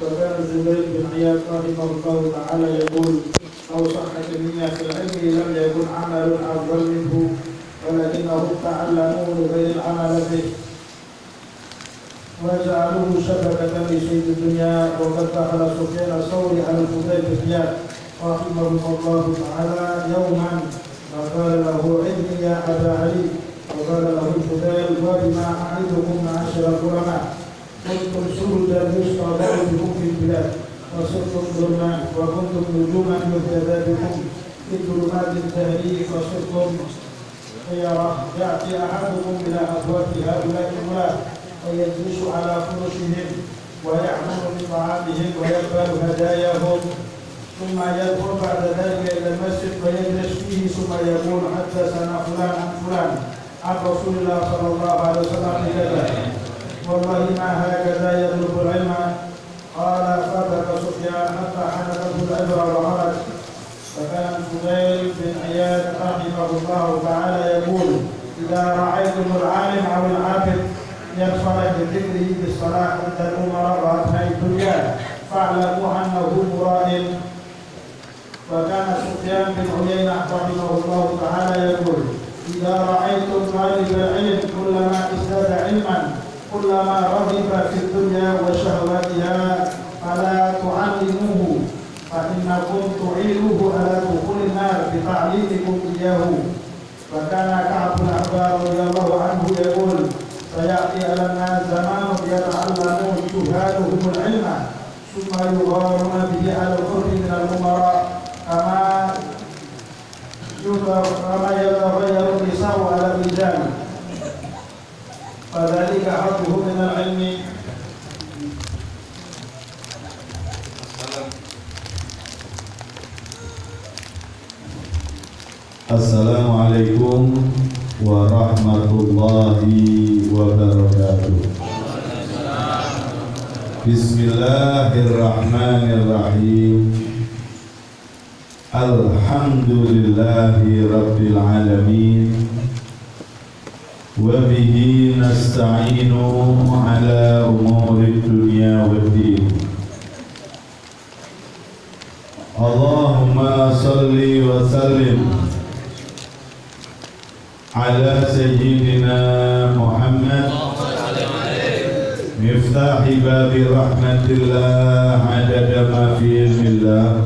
وكان الزبير بن عياض رحمه الله تعالى يقول: لو صحت النية في العلم لم يكن عمل أفضل منه ولكنهم تعلموا لغير العمل به وجعلوه شبكة لشيء الدنيا. وقد دخل سفيان الثوري على الفضيل بن عياض رحمه الله تعالى يوما فقال له: علمي يا أبا علي. وقال له الفضيل: وبما أعدكم معاشر العلماء؟ كنتم سردا يستضاء بكم في البلاد وصرتم ظلما وكنتم نجوما يهتدى بكم في ظلمات التهريج وصرتم خيرا. يأتي أحدكم إلى أبواب هؤلاء الملاك ويجلس على فرشهم ويعمل بطعامهم ويقبل هداياهم ثم يدخل بعد ذلك إلى المسجد ويجلس فيه ثم يقول: حدثنا فلان عن فلان عن رسول الله صلى الله عليه وسلم بكذا والله ما هكذا يطلب العلم. قال: فبكى سفيان حتى حنكه العبر وخرج. فكان الفضيل بن عياض رحمه الله تعالى يقول: إذا رأيتم العالم أو العابد ينصرف بذكره بالصلاة عند الأمراء وأبناء الدنيا فاعلموا أنه مرائي. وكان سفيان بن عيينة رحمه الله تعالى يقول: إذا رأيتم طالب العلم كلما ازداد علما كلما رغب في الدنيا وشهواتها فلا تعلموه فإنكم تعينوه على دخول النار بتعليمكم إياه. وكان كعب بن عباد رضي الله عنه يقول: سيأتي على الناس زمان يتعلمون جهالهم العلم ثم يغارون به على القرب من الأمراء كما يتغير النساء على الرجال فذلك حظه من العلم. Assalamualaikum warahmatullahi wabarakatuh. Bismillahirrahmanirrahim. Alhamdulillahi rabbil alamin. Wa bihi nasta'inu ala umuri dunya waddin. Allahumma salli wa sallim ala sayyidina Muhammad miftahi babi rahmatillah adada ma fi ilmillah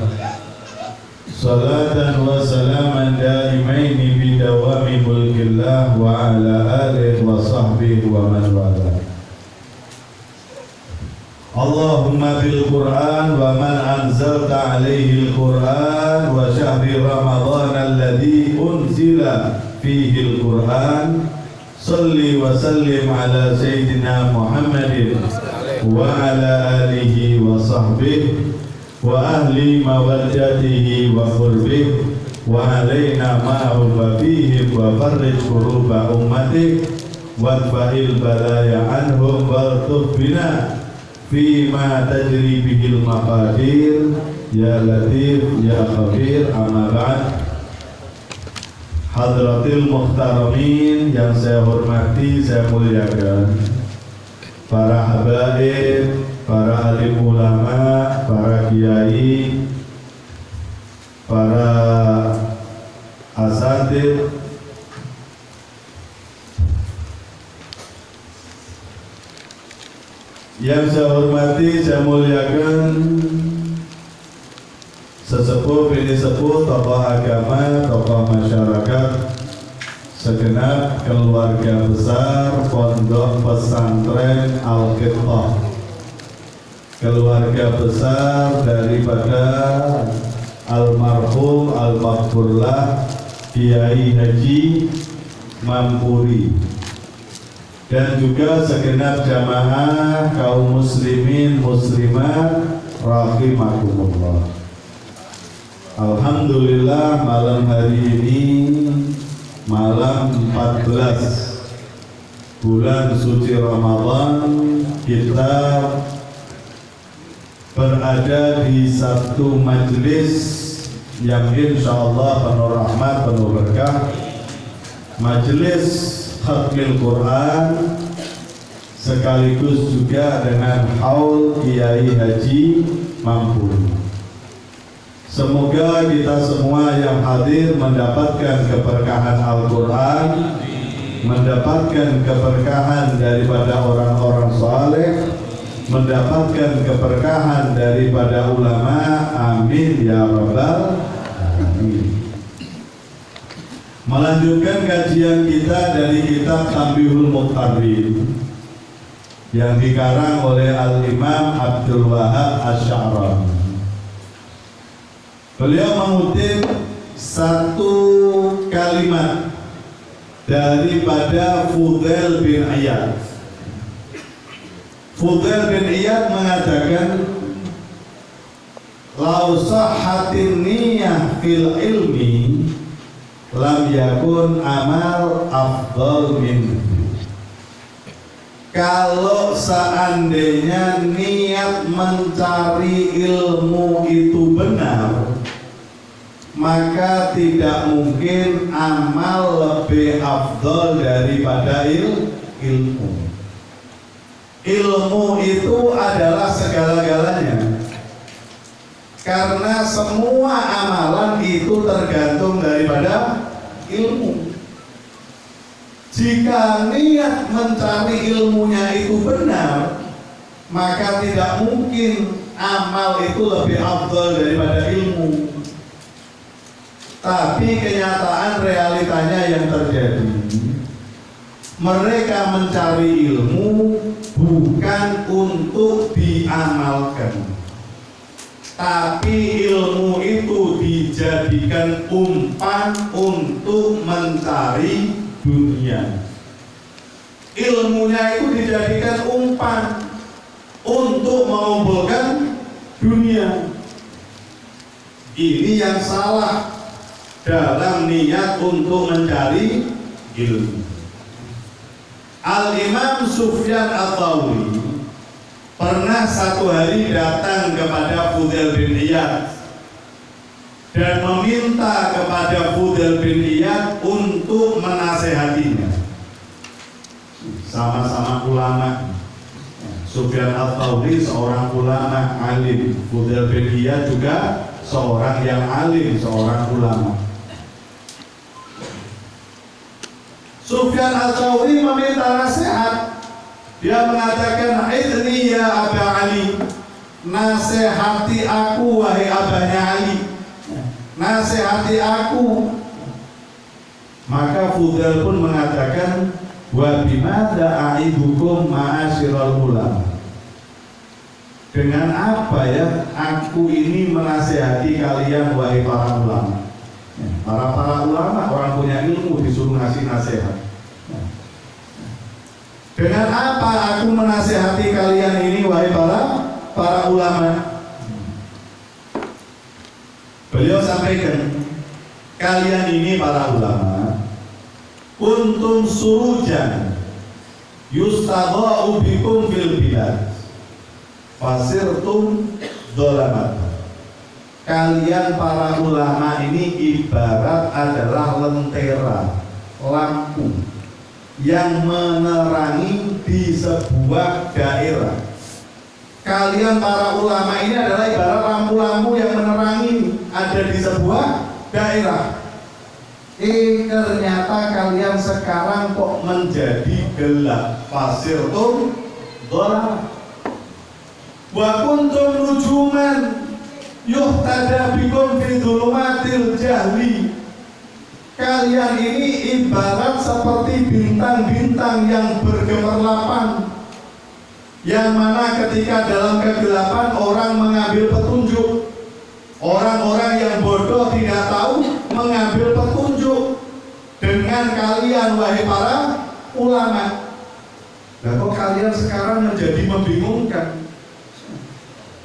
salatan wa salaman daimaini bidawami mulkillah wa ala alihi wa sahbihi wa man wala. Allahumma bil Qur'an wa man anzalta alaihi al-Qur'an wa syahri Ramadan alladhi unzila fihi al-Qur'an salli wa sallim ala sayyidina Muhammadin wa ala alihi wa sahbihi wa ahli mawaddatihi wa qurbihi wa alaina ma'ahu wa fihi wa farrij kuruba ummati wa fa'il balaya anhum wa tubina fima tajri bihil maqadir ya latif ya khabir. Amma ba'd. Hadratil muhtaramin yang saya hormati, saya muliakan, para habaib, para alim ulama, para kiai, para asatidz, yang saya hormati, saya muliakan, sesepuh, bini sepuh, tokoh agama, tokoh masyarakat, segenap keluarga besar Pondok Pesantren Al-Qibtah, keluarga besar daripada almarhum al-maghfurlah Kiai Haji Mampuri, dan juga segenap jamaah kaum muslimin muslimat rahimakumullah. Alhamdulillah, malam hari ini malam 14 bulan suci Ramadan, kita berada di satu majelis yang insyaallah penuh rahmat, penuh berkah, majelis khatmil Quran sekaligus juga dengan haul Kiai Haji Mampuru. Semoga kita semua yang hadir mendapatkan keberkahan Al-Quran, mendapatkan keberkahan daripada orang-orang saleh, mendapatkan keberkahan daripada ulama. Amin ya rabbal alamin. Melanjutkan kajian kita dari kitab Tanbihul Muqtarrin yang dikarang oleh Al-Imam Abdul Wahab Asy-Sya'rani. Beliau mengutip satu kalimat daripada Fudail bin Iyad. Fudail bin Iyad mengatakan, "Lau sahhatin niyah fil ilmi lam yakun amal afdal minhu." Kalau seandainya niat mencari ilmu itu benar, maka tidak mungkin amal lebih afdal daripada ilmu. Ilmu itu adalah segala-galanya, karena semua amalan itu tergantung daripada ilmu. Jika niat mencari ilmunya itu benar, maka tidak mungkin amal itu lebih afdal daripada ilmu. Tapi kenyataan realitanya yang terjadi, mereka mencari ilmu bukan untuk diamalkan, tapi ilmu itu dijadikan umpan untuk mencari dunia. Ilmunya itu dijadikan umpan untuk mengumpulkan dunia. Ini yang salah dalam niat untuk mencari ilmu. Al-Imam Sufyan Ats-Tsauri pernah satu hari datang kepada Fudail bin Iyad dan meminta kepada Fudail bin Iyad untuk menasehatinya. Sama-sama ulama. Sufyan Ats-Tsauri seorang ulama alim, Fudail bin Iyad juga seorang yang alim, seorang ulama. Sufyan Ats-Tsauri meminta nasihat. Dia mengatakan, "Idni ya Aba Ali, nasihati aku wahai abahnya Ali, nasihati aku." Maka Fudail pun mengatakan, "Wa bimadza a'idukum ma'asyiral ulama." Dengan apa ya aku ini menasihati kalian wahai para ulama? Para ulama, orang punya ilmu disuruh ngasih nasihat. Dengan apa aku menasihati kalian ini wahai para ulama? Beliau sampaikan, kalian ini para ulama, kuntum surujan yustadha'u bikum fil bilad fasirtum dhalamat. Kalian para ulama ini ibarat adalah lentera, lampu yang menerangi di sebuah daerah. Kalian para ulama ini adalah ibarat lampu-lampu yang menerangi ada di sebuah daerah. Ternyata kalian sekarang kok menjadi gelap. Fasirtum dhalamat. Wa kuntum nujuman yuhtada bikum fi dhulumatil jahli. Kalian ini ibarat seperti bintang-bintang yang bergemerlapan, yang mana ketika dalam kegelapan orang mengambil petunjuk. Orang-orang yang bodoh tidak tahu mengambil petunjuk. Dengan kalian wahai para ulama. Lah kok kalian sekarang menjadi membingungkan?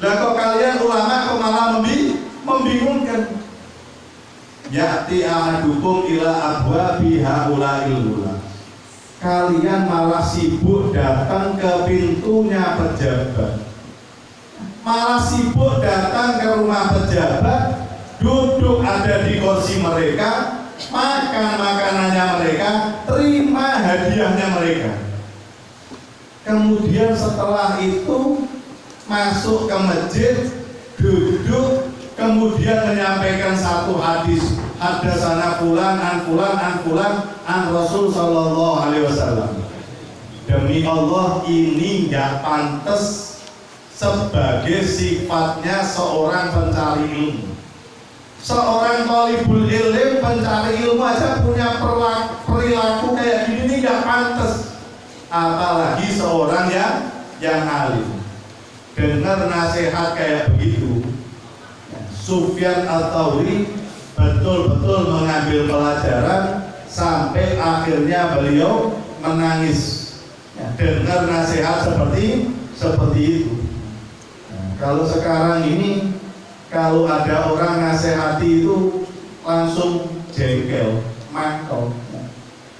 Lah kok kalian ulama kok malah membingungkan? Ya'ti ahadukum ila abwabi haula'il ulama. Kalian malah sibuk datang ke pintunya pejabat, malah sibuk datang ke rumah pejabat, duduk ada di kursi mereka, makan makanannya mereka, terima hadiahnya mereka. kemudian setelah itu masuk ke masjid, duduk, kemudian menyampaikan satu hadis, hadasana fulan an fulan an fulan an Rasul sallallahu alaihi wasallam. Demi Allah, ini nggak pantas sebagai sifatnya seorang pencari ilmu. Seorang thalibul ilm, pencari ilmu aja punya perilaku kayak gini, ini nggak pantas. Apalagi seorang yang alim. Dengar nasihat kayak begitu, Sufyan Ats-Tsauri betul-betul mengambil pelajaran sampai akhirnya beliau menangis. Dengar nasihat seperti itu. Kalau sekarang ini, kalau ada orang nasihati itu langsung jengkel, mangkal.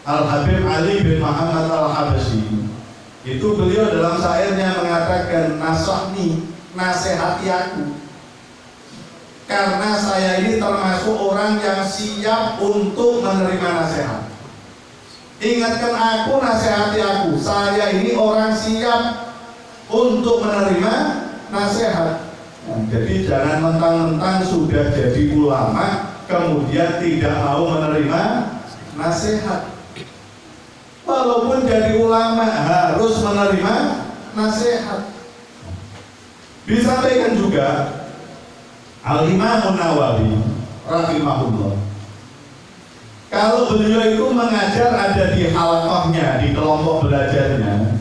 Al-Habib Ali bin Muhammad Al-Habsyi itu beliau dalam syairnya mengatakan, nasahni, nasihati aku, karena saya ini termasuk orang yang siap untuk menerima nasihat. Ingatkan aku, nasihati aku, saya ini orang siap untuk menerima nasihat. Jadi jangan mentang-mentang sudah jadi ulama kemudian tidak mau menerima nasihat. Walaupun jadi ulama harus menerima nasihat. Disampaikan juga Al-Imam Nawawi rahimahullah, kalau beliau itu mengajar ada di halaqahnya, di kelompok belajarnya,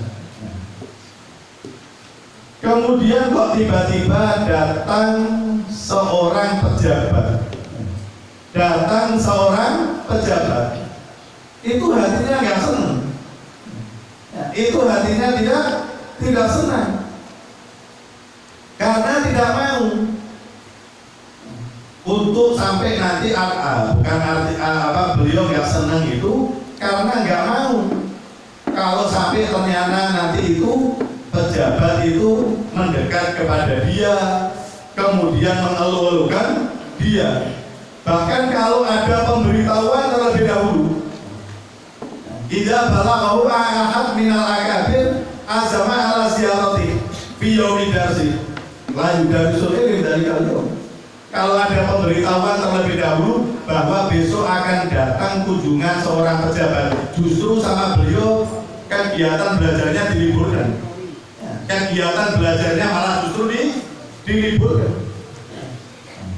kemudian kok tiba-tiba datang seorang pejabat, itu hatinya nggak senang, itu hatinya tidak senang, karena tidak mau untuk sampai nanti bukan arti beliau nggak senang itu karena nggak mau kalau sampai ternyata nanti itu pejabat itu mendekat kepada dia, kemudian mengeluh-elukan dia. Bahkan kalau ada pemberitahuan terlebih dahulu, idza balaghahu ahad minal akabir azama ala ziyarati fi yaumid darsi la yudarisul ilm dari kalian. Kalau ada pemberitahuan terlebih dahulu bahwa besok akan datang kunjungan seorang pejabat, justru sama beliau kegiatan belajarnya diliburkan. Kegiatan belajarnya malah justru diliburkan.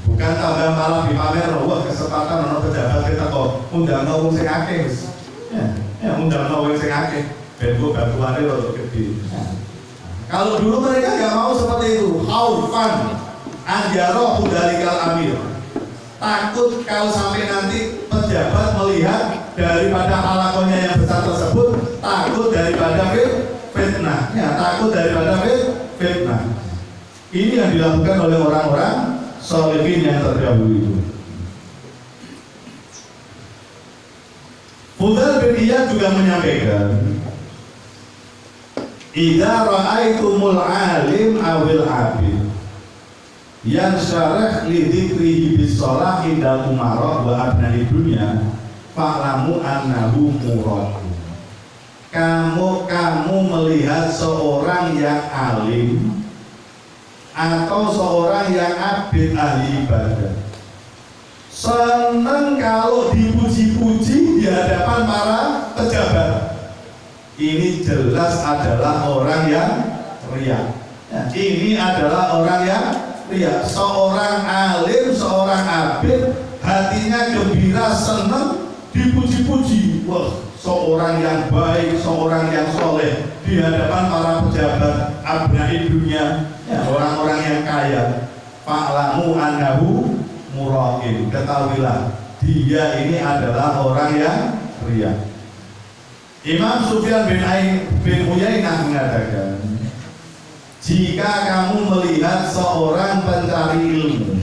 Bukan tambah malah dipamer, wah kesempatan ono pejabat kita kok undang wong sing akeh. Undang wong sing akeh, ben kok bantuane rada gede. Kalau dulu mereka nggak mau seperti itu, khaufan anjaroh dalikal amir, takut kalau sampai nanti pejabat melihat daripada halakonya yang besar tersebut, takut daripada fitnah, takut daripada fitnah. Ini yang dilakukan oleh orang-orang sholihin yang terdahulu itu. Fudail bin Iyad juga menyampaikan, idza ra'aitumul alim awil abid yang syarah li dzikrihi bis shalah indal umarah wa abnai dunya fa'lamu annahu murad. Kamu melihat seorang yang alim atau seorang yang abid ahli ibadah senang kalau dipuji-puji di hadapan para pejabat, ini jelas adalah orang yang riya. Ini adalah orang yang riya. Seorang alim, seorang abid, hatinya gembira, senang dipuji-puji. Wah, seorang yang baik, seorang yang soleh di hadapan para pejabat abnai dunia, orang-orang yang kaya. Fa'lamu annahu muraqin. Ketahuilah dia ini adalah orang yang riya. Imam Sufyan bin Uyainah mengatakan, jika kamu melihat seorang pencari ilmu,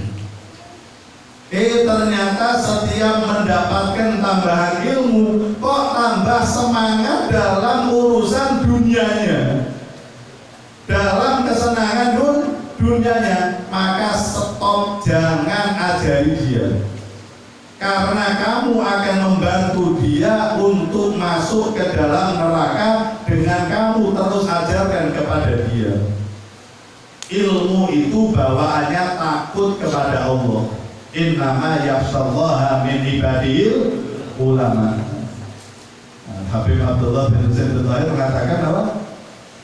ternyata setiap mendapatkan tambahan ilmu kok tambah semangat dalam urusan dunianya, dalam kesenangan dunianya, maka stop, jangan ajari dia, karena kamu akan membantu dia untuk masuk ke dalam neraka dengan kamu terus ajar kepada dia. Ilmu itu bawaannya takut kepada Allah. Innama yakhshallaha min ibadil ulama. Habib Abdullah bin Zaid al-Tahir mengatakan apa?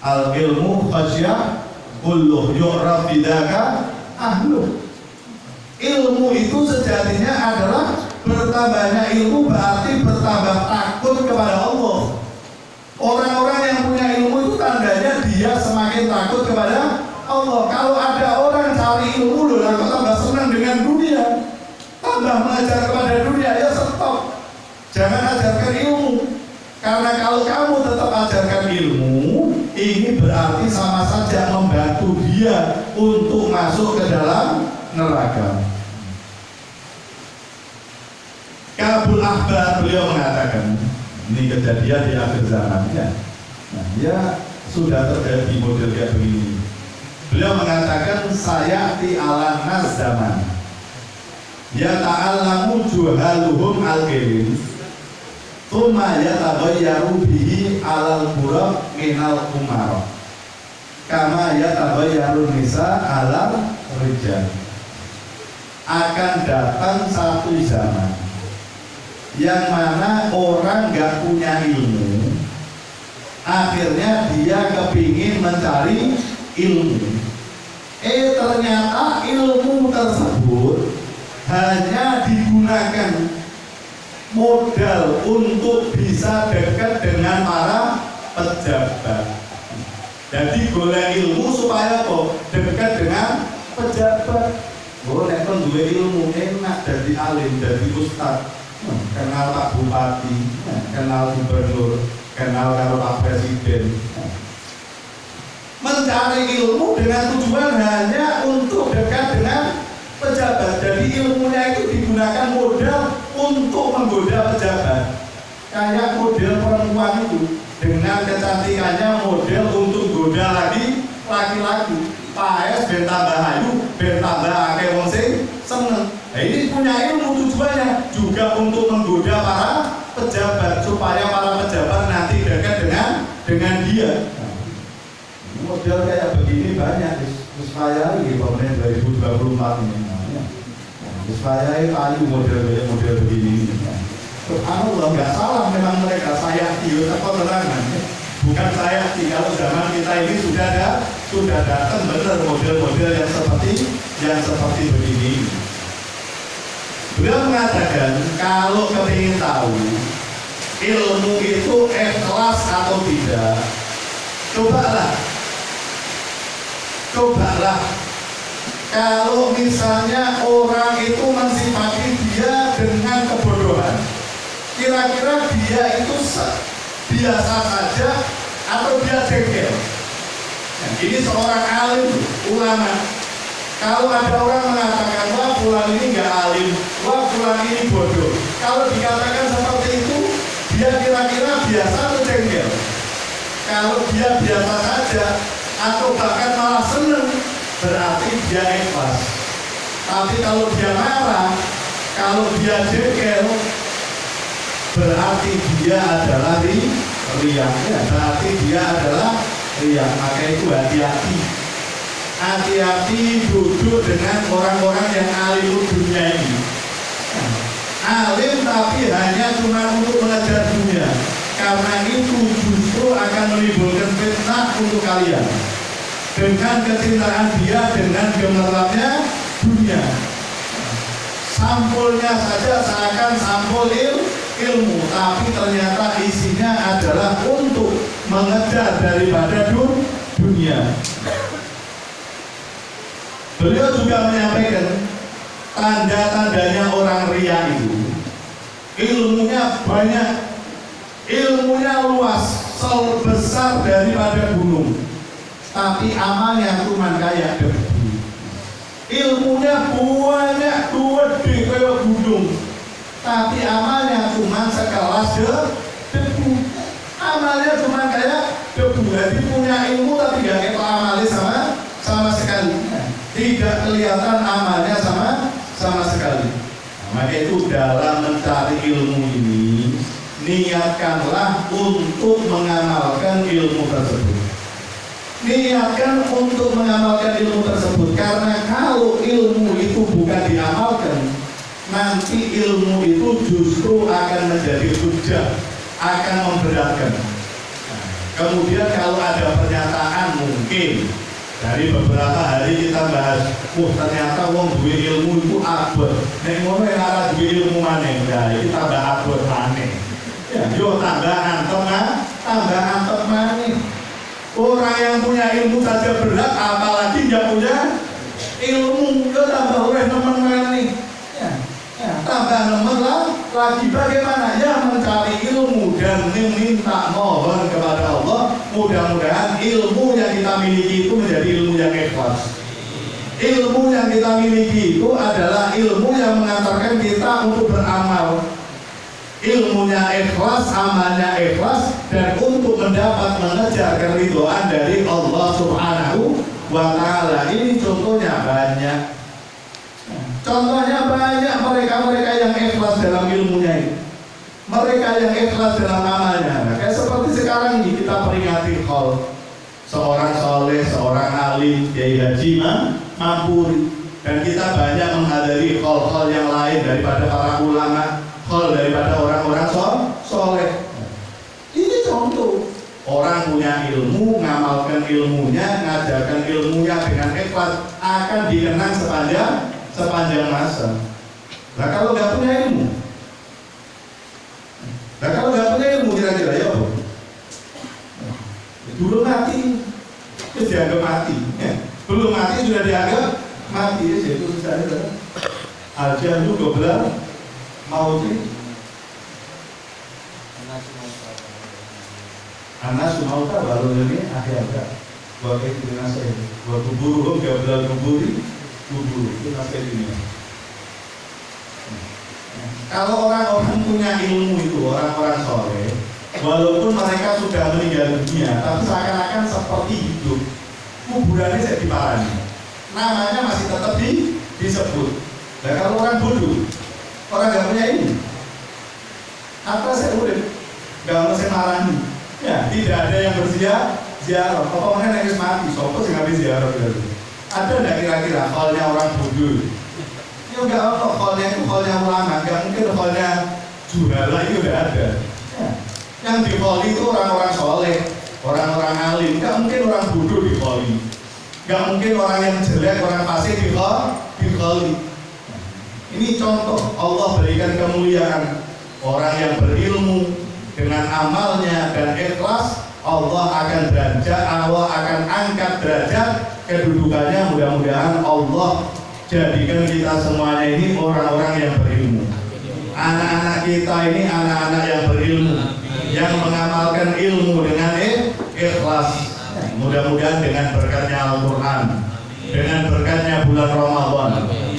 Al-ilmu khasyah kulluh yu'raf bidaka ahluh. Ilmu itu sejatinya adalah bertambahnya ilmu berarti bertambah takut kepada Allah. Orang-orang yang punya ilmu itu tandanya dia semakin takut kepada Allah. Kalau ada orang cari ilmu loh, lalu tambah senang dengan dunia, tambah mengajar kepada dunia, ya stop. Jangan ajarkan ilmu. Karena kalau kamu tetap ajarkan ilmu, ini berarti sama saja membantu dia untuk masuk ke dalam neraka. Kabul Ahbar beliau mengatakan, ini kejadian di akhir zaman ya. Nah, ya sudah terjadi model kayak begini. Beliau mengatakan saya di ala nas zaman. Ya ta'allamu juhaluhum al-kirim. Tuma yatabayyaru bihi alal buraq minal umar. Kama yatabayyaru nisa alal rijal. Akan datang satu zaman yang mana orang gak punya ilmu, akhirnya dia kepingin mencari ilmu. Ternyata ilmu tersebut hanya digunakan modal untuk bisa dekat dengan para pejabat. Jadi golek ilmu supaya kok dekat dengan pejabat. Golek kon duwe ilmu enak jadi alim, jadi ustaz. Kenal Pak Bupati, kenal Gubernur, kenal kalau Pak Presiden. Mencari ilmu dengan tujuan hanya untuk dekat dengan pejabat. Jadi ilmunya itu digunakan modal untuk menggoda pejabat. Kayak model perempuan itu dengan kecantikannya model untuk goda lagi laki-laki. Paes ben tambah ayu, ben tambah akeh wong sing seneng. Nah, ini punya ilmu tujuannya juga untuk menggoda para pejabat supaya para pejabat nanti dekat dengan dia. Model kayak begini banyak supaya ini pemerintah 2024 ini. Supaya ayu model begini. Subhanallah, nggak salah memang mereka saya apa terangan. Bukan saya kalau zaman kita ini sudah datang benar model-model yang seperti begini. Beliau mengatakan kalau kepingin tahu ilmu itu ikhlas atau tidak, cobalah kalau misalnya orang itu mensifati dia dengan kebodohan, kira-kira dia itu biasa saja atau dia jengkel. Nah, ini seorang alim ulama. Kalau ada orang mengatakan wah fulan ini nggak alim, wah fulan ini bodoh, kalau dikatakan seperti itu, dia kira-kira biasa atau jengkel? Kalau dia biasa saja atau bahkan malah senang, berarti dia ikhlas. Tapi kalau dia marah, kalau dia jengkel, berarti dia adalah riya. Berarti dia adalah riya. Maka itu hati-hati. Hati-hati duduk dengan orang-orang yang alim dunia ini. Alim tapi hanya cuma untuk mengejar dunia. Karena itu justru akan menimbulkan fitnah untuk kalian. Dengan kecintaan dia, dengan gemerlapnya dunia. Sampulnya saja seakan sampul ilmu, tapi ternyata isinya adalah untuk mengejar daripada dunia. Beliau juga menyampaikan tanda-tandanya orang riya itu ilmunya banyak, ilmunya luas, sebesar daripada gunung, tapi amalnya cuma kayak debu. Ilmunya banyak, gede kayak gunung, tapi amalnya cuma sekelas debu. Amalnya cuma kayak debu. Jadi punya ilmu tapi gak ketok amalnya sama sekali. Tidak kelihatan amalnya sama sekali. Maka itu dalam mencari ilmu ini, niatkanlah untuk mengamalkan ilmu tersebut. Niatkan untuk mengamalkan ilmu tersebut, karena kalau ilmu itu bukan diamalkan, nanti ilmu itu justru akan menjadi hujah, akan memberatkan. Kemudian kalau ada pernyataan mungkin dari beberapa hari kita bahas, ternyata wong duwe ilmu itu abot, nek ngono yang ora duwe ilmu maneh, nah iki tambah abot maneh. Ya, yo tambah antep maneh. Orang yang punya ilmu saja berat, apalagi nggak punya ilmu, yo tambah oleh nemen maneh. Tambah nemen lagi bagaimana? Ya mencari ilmu dan meminta mohon kepada Allah, mudah-mudahan ilmu yang kita miliki itu menjadi ilmu yang ikhlas. Ilmu yang kita miliki itu adalah ilmu yang mengantarkan kita untuk beramal. Ilmunya ikhlas, amalnya ikhlas, dan untuk mendapat mengejar keridhaan dari Allah Subhanahu wa Ta'ala. Ini contohnya banyak. Contohnya banyak mereka-mereka yang ikhlas dalam ilmunya ini. Mereka yang ikhlas dalam amalnya. Nah, kayak seperti sekarang ini kita peringati haul. Seorang soleh, seorang alim, Kiai Haji Mampuri. Dan kita banyak menghadiri haul-haul yang lain daripada para ulama, haul daripada orang-orang soleh. Ini contoh. Orang punya ilmu, ngamalkan ilmunya, ngajarkan ilmunya dengan ikhlas, akan dikenang sepanjang masa. Nah kalau nggak punya ilmu, kira-kira ya apa? Dulu mati, itu dianggap mati. Ya. Belum mati sudah dianggap mati. Itu misalnya aja juga benar mau sih. Anak semua baru ini akhir-akhir. Buat itu nasihat, buat kubur, nggak benar kuburi. Itu nasihat ini. Kalau orang-orang punya ilmu itu, orang-orang soleh, walaupun mereka sudah meninggal dunia, tapi seakan-akan seperti hidup. Kuburannya saya diparani, namanya masih tetap disebut. Nah kalau orang bodoh, orang nggak punya ilmu, apa saya udah nggak mau saya marani. Ya, tidak ada yang berziarah. Pokoknya nangis mati, sopo sih habis ziarah gitu. Ada nggak kira-kira halnya orang bodoh? Ya enggak apa, halnya itu halnya ulama, nggak mungkin halnya juhala itu udah ada. Ya. Yang di holi itu orang-orang soleh, orang-orang alim, nggak mungkin orang bodoh di holi, nggak mungkin orang yang jelek, orang fasik di holi. Ini contoh Allah berikan kemuliaan orang yang berilmu dengan amalnya dan ikhlas. Allah akan angkat derajat kedudukannya. Mudah-mudahan Allah jadikan kita semuanya ini orang-orang yang berilmu. Anak-anak kita ini anak-anak yang berilmu, yang mengamalkan ilmu dengan ikhlas. Mudah-mudahan dengan berkatnya Al-Quran, dengan berkatnya bulan Ramadan,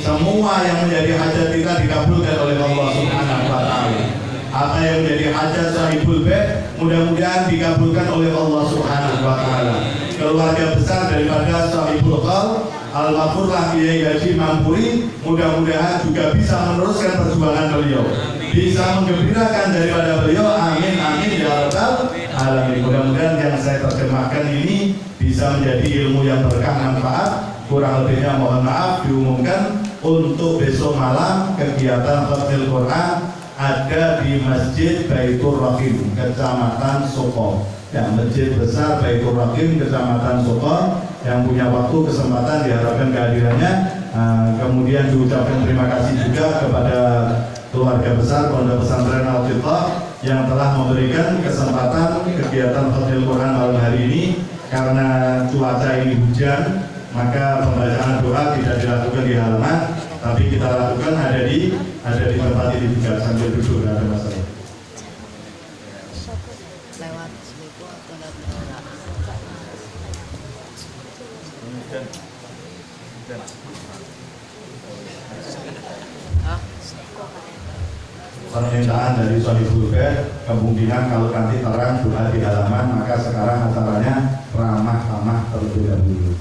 semua yang menjadi hajat kita dikabulkan oleh Allah Subhanahu wa Ta'ala. Apa yang menjadi hajat sahibul bait mudah-mudahan dikabulkan oleh Allah Subhanahu wa Ta'ala. Keluarga besar daripada sahibul qal Al-Mafurlah Kiai Haji Mampuri mudah-mudahan juga bisa meneruskan perjuangan beliau, bisa menggembirakan daripada beliau. Amin amin ya rabbal alamin. Mudah-mudahan yang saya terjemahkan ini bisa menjadi ilmu yang berkah manfaat. Kurang lebihnya mohon maaf. Diumumkan untuk besok malam kegiatan Khatimul Quran ada di Masjid Baitur Rahim, Kecamatan Soko. Ya, Masjid besar Baitur Rahim, Kecamatan Soko. Yang punya waktu kesempatan diharapkan kehadirannya. Kemudian diucapkan terima kasih juga kepada keluarga besar Pondok Pesantren Al-Fiqh yang telah memberikan kesempatan kegiatan Khatimul Quran malam hari ini. Karena cuaca ini hujan, maka pembacaan doa tidak dilakukan di halaman, tapi kita lakukan ada di tempat ini juga sambil duduk, tidak ada masalah. Lewat situ atau Permintaan dari Sohibul Bait, kemungkinan kalau nanti terang doa di halaman, maka sekarang acaranya ramah-ramah terlebih dahulu.